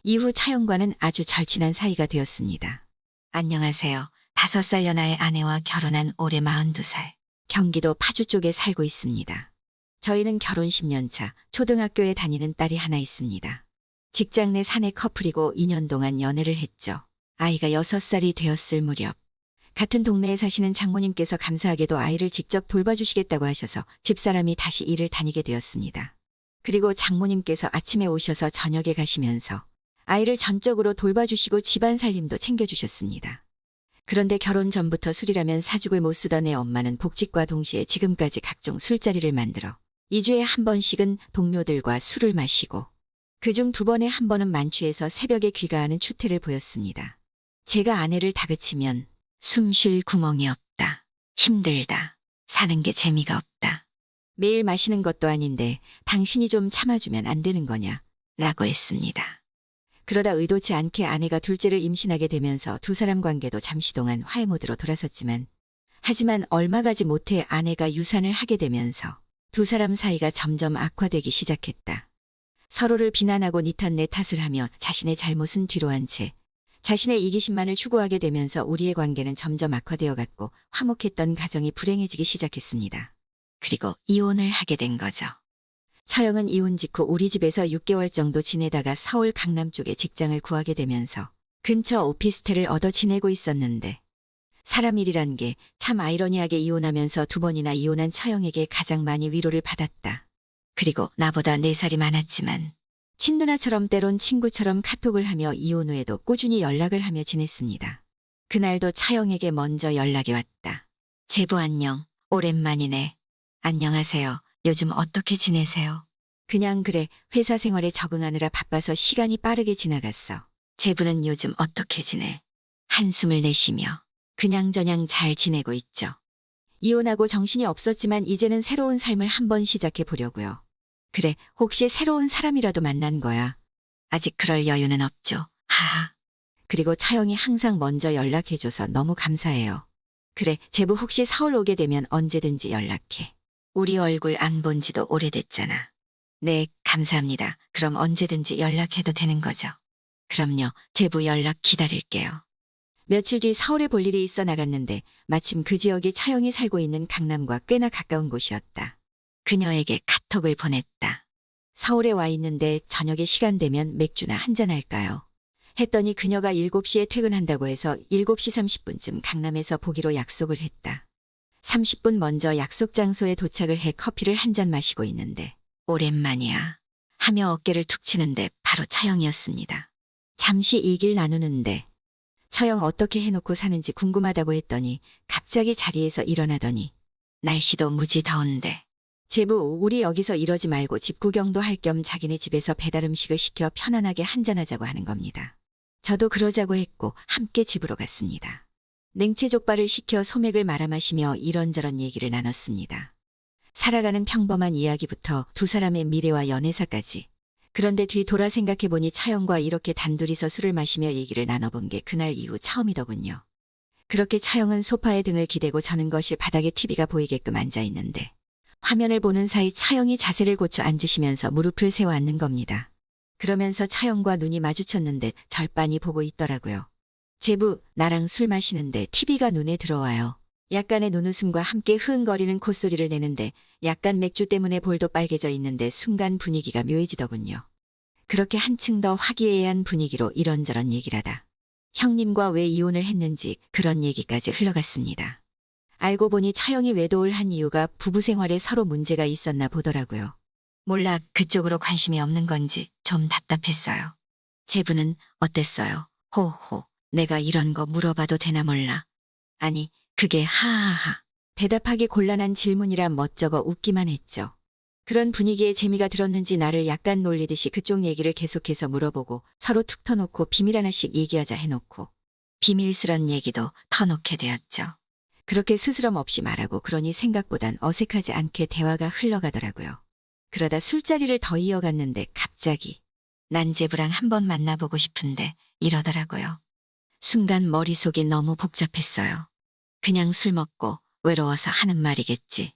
이후 처형과는 아주 절친한 사이가 되었습니다. 안녕하세요. 5살 연하의 아내와 결혼한 올해 42살. 경기도 파주 쪽에 살고 있습니다. 저희는 결혼 10년 차 초등학교에 다니는 딸이 하나 있습니다. 직장 내 사내 커플이고 2년 동안 연애를 했죠. 아이가 6살이 되었을 무렵 같은 동네에 사시는 장모님께서 감사하게도 아이를 직접 돌봐주시겠다고 하셔서 집사람이 다시 일을 다니게 되었습니다. 그리고 장모님께서 아침에 오셔서 저녁에 가시면서 아이를 전적으로 돌봐주시고 집안 살림도 챙겨주셨습니다. 그런데 결혼 전부터 술이라면 사죽을 못 쓰던 애 엄마는 복직과 동시에 지금까지 각종 술자리를 만들어 2주에 한 번씩은 동료들과 술을 마시고 그중 2번에 한 번은 만취해서 새벽에 귀가하는 추태를 보였습니다. 제가 아내를 다그치면 숨 쉴 구멍이 없다. 힘들다. 사는 게 재미가 없다. 매일 마시는 것도 아닌데 당신이 좀 참아주면 안 되는 거냐? 라고 했습니다. 그러다 의도치 않게 아내가 둘째를 임신하게 되면서 두 사람 관계도 잠시 동안 화해 모드로 돌아섰지만 하지만 얼마 가지 못해 아내가 유산을 하게 되면서 두 사람 사이가 점점 악화되기 시작했다. 서로를 비난하고 니 탓 내 탓을 하며 자신의 잘못은 뒤로 한 채 자신의 이기심만을 추구하게 되면서 우리의 관계는 점점 악화되어 갔고 화목했던 가정이 불행해지기 시작했습니다. 그리고 이혼을 하게 된 거죠. 처형은 이혼 직후 우리 집에서 6개월 정도 지내다가 서울 강남 쪽에 직장을 구하게 되면서 근처 오피스텔을 얻어 지내고 있었는데 사람 일이란 게 참 아이러니하게 이혼하면서 2번이나 이혼한 처형에게 가장 많이 위로를 받았다. 그리고 나보다 4살이 많았지만 친누나처럼 때론 친구처럼 카톡을 하며 이혼 후에도 꾸준히 연락을 하며 지냈습니다. 그날도 처형에게 먼저 연락이 왔다. 제부 안녕. 오랜만이네. 안녕하세요. 요즘 어떻게 지내세요? 그냥 그래. 회사 생활에 적응하느라 바빠서 시간이 빠르게 지나갔어. 제부는 요즘 어떻게 지내? 한숨을 내쉬며 그냥저냥 잘 지내고 있죠. 이혼하고 정신이 없었지만 이제는 새로운 삶을 한번 시작해 보려고요. 그래, 혹시 새로운 사람이라도 만난 거야. 아직 그럴 여유는 없죠. 하하. 그리고 처형이 항상 먼저 연락해줘서 너무 감사해요. 그래, 제부 혹시 서울 오게 되면 언제든지 연락해. 우리 얼굴 안 본 지도 오래됐잖아. 네, 감사합니다. 그럼 언제든지 연락해도 되는 거죠? 그럼요, 제부 연락 기다릴게요. 며칠 뒤 서울에 볼 일이 있어 나갔는데 마침 그 지역이 처형이 살고 있는 강남과 꽤나 가까운 곳이었다. 그녀에게 카톡을 보냈다. 서울에 와 있는데 저녁에 시간 되면 맥주나 한잔 할까요? 했더니 그녀가 7시에 퇴근한다고 해서 7시 30분쯤 강남에서 보기로 약속을 했다. 30분 먼저 약속 장소에 도착을 해 커피를 한 잔 마시고 있는데 오랜만이야 하며 어깨를 툭 치는데 바로 처형이었습니다. 잠시 얘기를 나누는데 처형 어떻게 해놓고 사는지 궁금하다고 했더니 갑자기 자리에서 일어나더니 날씨도 무지 더운데 제부 우리 여기서 이러지 말고 집 구경도 할 겸 자기네 집에서 배달 음식을 시켜 편안하게 한잔하자고 하는 겁니다. 저도 그러자고 했고 함께 집으로 갔습니다. 냉채족발을 시켜 소맥을 말아 마시며 이런저런 얘기를 나눴습니다. 살아가는 평범한 이야기부터 두 사람의 미래와 연애사까지. 그런데 뒤 돌아 생각해보니 처형과 이렇게 단둘이서 술을 마시며 얘기를 나눠본 게 그날 이후 처음이더군요. 그렇게 처형은 소파에 등을 기대고 저는 거실 바닥에 TV가 보이게끔 앉아있는데 화면을 보는 사이 처형이 자세를 고쳐 앉으시면서 무릎을 세워 앉는 겁니다. 그러면서 처형과 눈이 마주쳤는데 절 빤히 보고 있더라고요. 제부, 나랑 술 마시는데 TV가 눈에 들어와요. 약간의 눈웃음과 함께 흐흥거리는 콧소리를 내는데 약간 맥주 때문에 볼도 빨개져 있는데 순간 분위기가 묘해지더군요. 그렇게 한층 더 화기애애한 분위기로 이런저런 얘기를 하다 형님과 왜 이혼을 했는지 그런 얘기까지 흘러갔습니다. 알고 보니 처형이 외도를 한 이유가 부부 생활에 서로 문제가 있었나 보더라고요. 몰라, 그쪽으로 관심이 없는 건지 좀 답답했어요. 제부는 어땠어요? 호호, 내가 이런 거 물어봐도 되나 몰라. 아니, 그게 하하하. 대답하기 곤란한 질문이라 멋쩍어 웃기만 했죠. 그런 분위기에 재미가 들었는지 나를 약간 놀리듯이 그쪽 얘기를 계속해서 물어보고 서로 툭 터놓고 비밀 하나씩 얘기하자 해놓고 비밀스런 얘기도 터놓게 되었죠. 그렇게 스스럼 없이 말하고 그러니 생각보단 어색하지 않게 대화가 흘러가더라고요. 그러다 술자리를 더 이어갔는데 갑자기 난 제부랑 한번 만나보고 싶은데 이러더라고요. 순간 머릿속이 너무 복잡했어요. 그냥 술 먹고 외로워서 하는 말이겠지.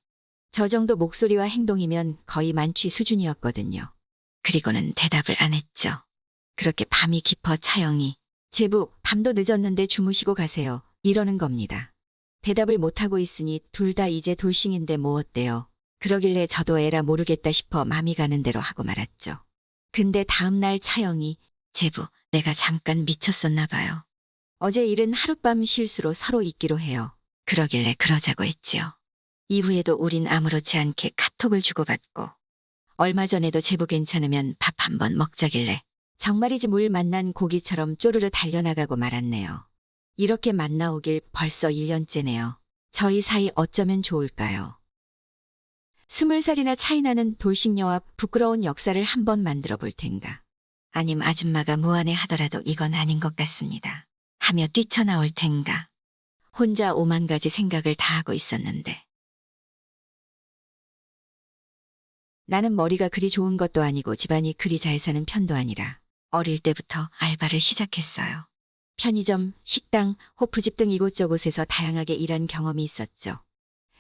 저 정도 목소리와 행동이면 거의 만취 수준이었거든요. 그리고는 대답을 안 했죠. 그렇게 밤이 깊어 처형이 제부, 밤도 늦었는데 주무시고 가세요. 이러는 겁니다. 대답을 못하고 있으니 둘 다 이제 돌싱인데 뭐 어때요. 그러길래 저도 에라 모르겠다 싶어 맘이 가는 대로 하고 말았죠. 근데 다음날 처형이 제부, 내가 잠깐 미쳤었나 봐요. 어제 일은 하룻밤 실수로 서로 있기로 해요. 그러길래 그러자고 했지요. 이후에도 우린 아무렇지 않게 카톡을 주고받고 얼마 전에도 제부 괜찮으면 밥 한번 먹자길래 정말이지 물 만난 고기처럼 쪼르르 달려나가고 말았네요. 이렇게 만나오길 벌써 1년째네요. 저희 사이 어쩌면 좋을까요? 20살이나 차이 나는 돌싱녀와 부끄러운 역사를 한번 만들어 볼 텐가. 아님 아줌마가 무안해 하더라도 이건 아닌 것 같습니다. 하며 뛰쳐나올 텐가. 혼자 5만 가지 생각을 다 하고 있었는데 나는 머리가 그리 좋은 것도 아니고 집안이 그리 잘 사는 편도 아니라 어릴 때부터 알바를 시작했어요. 편의점, 식당, 호프집 등 이곳저곳에서 다양하게 일한 경험이 있었죠.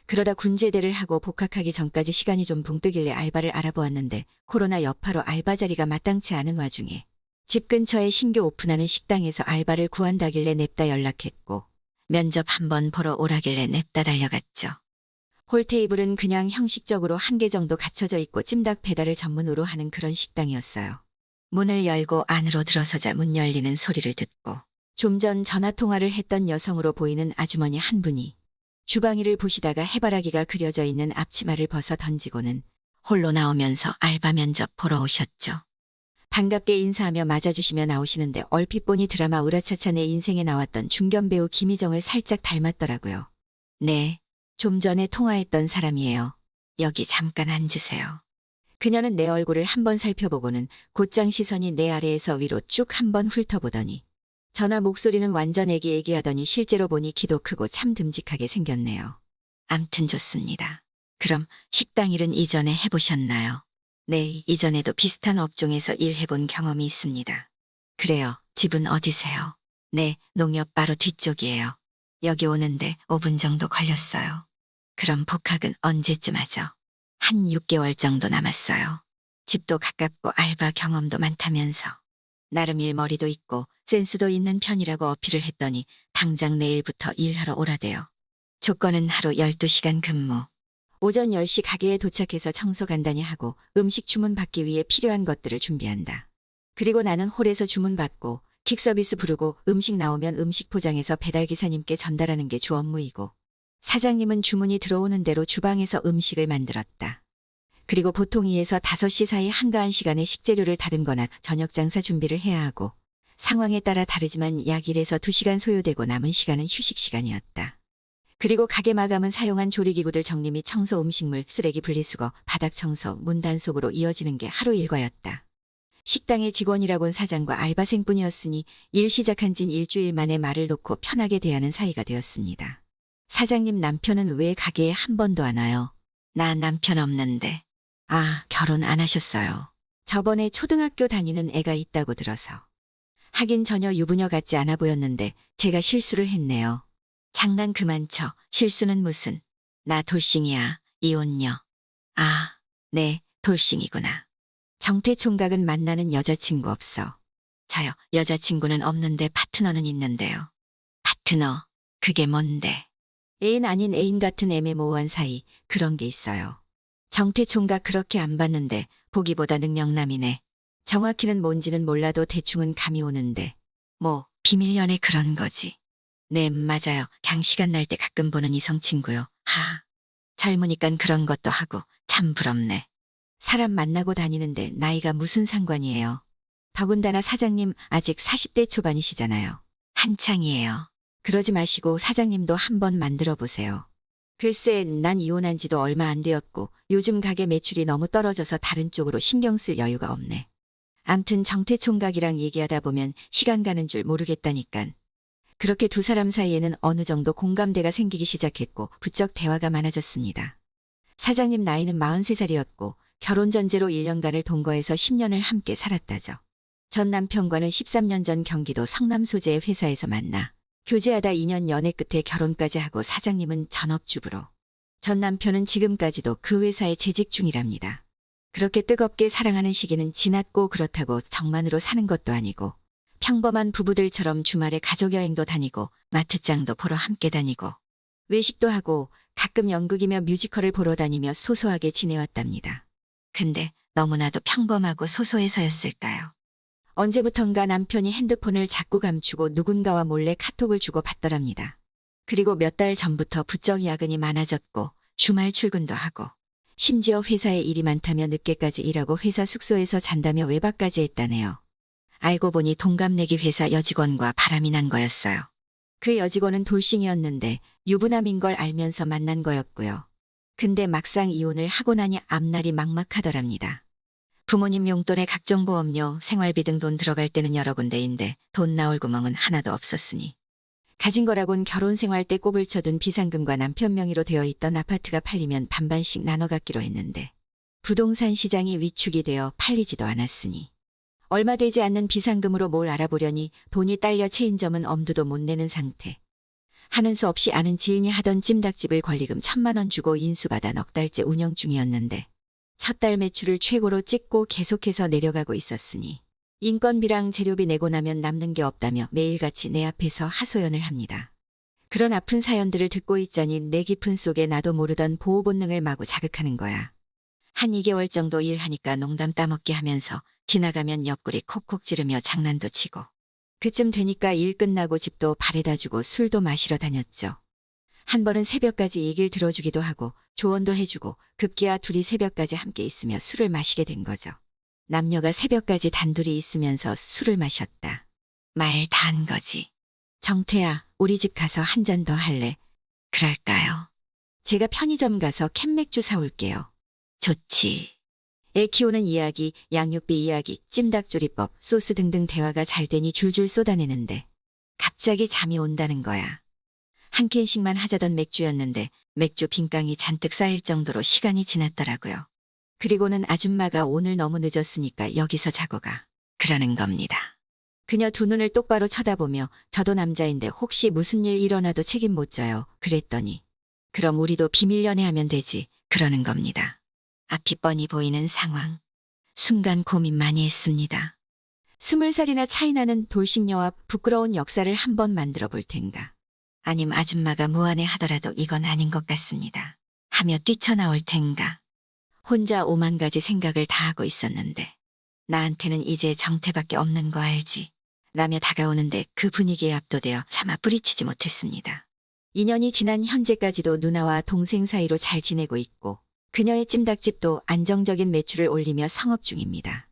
그러다 군제대를 하고 복학하기 전까지 시간이 좀 붕 뜨길래 알바를 알아보았는데 코로나 여파로 알바 자리가 마땅치 않은 와중에 집 근처에 신규 오픈하는 식당에서 알바를 구한다길래 냅다 연락했고 면접 한번 보러 오라길래 냅다 달려갔죠. 홀테이블은 그냥 형식적으로 1개 정도 갖춰져 있고 찜닭 배달을 전문으로 하는 그런 식당이었어요. 문을 열고 안으로 들어서자 문 열리는 소리를 듣고 좀 전 전화통화를 했던 여성으로 보이는 아주머니 한 분이 주방일을 보시다가 해바라기가 그려져 있는 앞치마를 벗어 던지고는 홀로 나오면서 알바 면접 보러 오셨죠. 반갑게 인사하며 맞아주시며 나오시는데 얼핏 보니 드라마 으라차차 내 인생에 나왔던 중견 배우 김희정을 살짝 닮았더라고요. 네, 좀 전에 통화했던 사람이에요. 여기 잠깐 앉으세요. 그녀는 내 얼굴을 한번 살펴보고는 곧장 시선이 내 아래에서 위로 쭉 한번 훑어보더니 전화 목소리는 완전 애기애기하더니 실제로 보니 키도 크고 참 듬직하게 생겼네요. 암튼 좋습니다. 그럼 식당 일은 이전에 해보셨나요? 네, 이전에도 비슷한 업종에서 일해본 경험이 있습니다. 그래요. 집은 어디세요? 네, 농협 바로 뒤쪽이에요. 여기 오는데 5분 정도 걸렸어요. 그럼 복학은 언제쯤 하죠? 한 6개월 정도 남았어요. 집도 가깝고 알바 경험도 많다면서. 나름 일머리도 있고 센스도 있는 편이라고 어필을 했더니 당장 내일부터 일하러 오라대요. 조건은 하루 12시간 근무. 오전 10시 가게에 도착해서 청소 간단히 하고 음식 주문 받기 위해 필요한 것들을 준비한다. 그리고 나는 홀에서 주문 받고 킥서비스 부르고 음식 나오면 음식 포장해서 배달기사님께 전달하는 게 주 업무이고, 사장님은 주문이 들어오는 대로 주방에서 음식을 만들었다. 그리고 보통 2에서 5시 사이 한가한 시간에 식재료를 다듬거나 저녁 장사 준비를 해야 하고, 상황에 따라 다르지만 약 1에서 2시간 소요되고 남은 시간은 휴식 시간이었다. 그리고 가게 마감은 사용한 조리기구들 정리 및 청소, 음식물, 쓰레기 분리수거, 바닥 청소, 문 단속으로 이어지는 게 하루 일과였다. 식당의 직원이라곤 사장과 알바생뿐이었으니 일 시작한 진 일주일 만에 말을 놓고 편하게 대하는 사이가 되었습니다. 사장님 남편은 왜 가게에 한 번도 안 와요? 나 남편 없는데. 아, 결혼 안 하셨어요. 저번에 초등학교 다니는 애가 있다고 들어서. 하긴 전혀 유부녀 같지 않아 보였는데 제가 실수를 했네요. 장난 그만 쳐. 실수는 무슨. 나 돌싱이야. 이혼녀. 아, 네, 돌싱이구나. 정태 총각은 만나는 여자친구 없어. 저요, 여자친구는 없는데 파트너는 있는데요. 파트너, 그게 뭔데? 애인 아닌 애인 같은 애매모호한 사이, 그런 게 있어요. 정태 총각 그렇게 안 봤는데 보기보다 능력남이네. 정확히는 뭔지는 몰라도 대충은 감이 오는데. 뭐 비밀 연애 그런 거지. 네, 맞아요. 그냥 시간 날 때 가끔 보는 이성 친구요. 하, 젊으니깐 그런 것도 하고 참 부럽네. 사람 만나고 다니는데 나이가 무슨 상관이에요. 더군다나 사장님 아직 40대 초반이시잖아요. 한창이에요. 그러지 마시고 사장님도 한번 만들어 보세요. 글쎄, 난 이혼한 지도 얼마 안 되었고 요즘 가게 매출이 너무 떨어져서 다른 쪽으로 신경 쓸 여유가 없네. 암튼 정태 총각이랑 얘기하다 보면 시간 가는 줄 모르겠다니깐. 그렇게 두 사람 사이에는 어느 정도 공감대가 생기기 시작했고 부쩍 대화가 많아졌습니다. 사장님 나이는 43살이었고 결혼 전제로 1년간을 동거해서 10년을 함께 살았다죠. 전 남편과는 13년 전 경기도 성남 소재의 회사에서 만나 교제하다 2년 연애 끝에 결혼까지 하고 사장님은 전업주부로. 전 남편은 지금까지도 그 회사에 재직 중이랍니다. 그렇게 뜨겁게 사랑하는 시기는 지났고 그렇다고 정만으로 사는 것도 아니고 평범한 부부들처럼 주말에 가족여행도 다니고 마트장도 보러 함께 다니고 외식도 하고 가끔 연극이며 뮤지컬을 보러 다니며 소소하게 지내왔답니다. 근데 너무나도 평범하고 소소해서였을까요? 언제부턴가 남편이 핸드폰을 자꾸 감추고 누군가와 몰래 카톡을 주고 받더랍니다. 그리고 몇 달 전부터 부쩍 야근이 많아졌고 주말 출근도 하고 심지어 회사에 일이 많다며 늦게까지 일하고 회사 숙소에서 잔다며 외박까지 했다네요. 알고 보니 동갑내기 회사 여직원과 바람이 난 거였어요. 그 여직원은 돌싱이었는데 유부남인 걸 알면서 만난 거였고요. 근데 막상 이혼을 하고 나니 앞날이 막막하더랍니다. 부모님 용돈에 각종 보험료, 생활비 등 돈 들어갈 때는 여러 군데인데 돈 나올 구멍은 하나도 없었으니. 가진 거라곤 결혼 생활 때 꼽을 쳐둔 비상금과 남편 명의로 되어 있던 아파트가 팔리면 반반씩 나눠 갖기로 했는데 부동산 시장이 위축이 되어 팔리지도 않았으니. 얼마 되지 않는 비상금으로 뭘 알아보려니 돈이 딸려 체인점은 엄두도 못 내는 상태. 하는 수 없이 아는 지인이 하던 찜닭집을 권리금 1,000만 원 주고 인수받아 넉 달째 운영 중이었는데 첫 달 매출을 최고로 찍고 계속해서 내려가고 있었으니 인건비랑 재료비 내고 나면 남는 게 없다며 매일같이 내 앞에서 하소연을 합니다. 그런 아픈 사연들을 듣고 있자니 내 깊은 속에 나도 모르던 보호 본능을 마구 자극하는 거야. 한 2개월 정도 일하니까 농담 따먹기 하면서 지나가면 옆구리 콕콕 찌르며 장난도 치고 그쯤 되니까 일 끝나고 집도 바래다 주고 술도 마시러 다녔죠. 한 번은 새벽까지 얘기를 들어주기도 하고 조언도 해주고 급기야 둘이 새벽까지 함께 있으며 술을 마시게 된 거죠. 남녀가 새벽까지 단둘이 있으면서 술을 마셨다. 말 다 한 거지. 정태야, 우리 집 가서 한 잔 더 할래? 그럴까요? 제가 편의점 가서 캔맥주 사올게요. 좋지. 애 키우는 이야기, 양육비 이야기, 찜닭조리법, 소스 등등 대화가 잘 되니 줄줄 쏟아내는데 갑자기 잠이 온다는 거야. 한 캔씩만 하자던 맥주였는데 맥주 빈깡이 잔뜩 쌓일 정도로 시간이 지났더라고요. 그리고는 아줌마가 오늘 너무 늦었으니까 여기서 자고 가. 그러는 겁니다. 그녀 두 눈을 똑바로 쳐다보며 저도 남자인데 혹시 무슨 일 일어나도 책임 못 져요. 그랬더니 그럼 우리도 비밀 연애하면 되지. 그러는 겁니다. 앞이 뻔히 보이는 상황. 순간 고민 많이 했습니다. 20살이나 차이 나는 돌싱녀와 부끄러운 역사를 한번 만들어 볼 텐가. 아님 아줌마가 무안해 하더라도 이건 아닌 것 같습니다. 하며 뛰쳐나올 텐가. 혼자 오만 가지 생각을 다 하고 있었는데 나한테는 이제 정태밖에 없는 거 알지? 라며 다가오는데 그 분위기에 압도되어 차마 뿌리치지 못했습니다. 2년이 지난 현재까지도 누나와 동생 사이로 잘 지내고 있고 그녀의 찜닭집도 안정적인 매출을 올리며 성업 중입니다.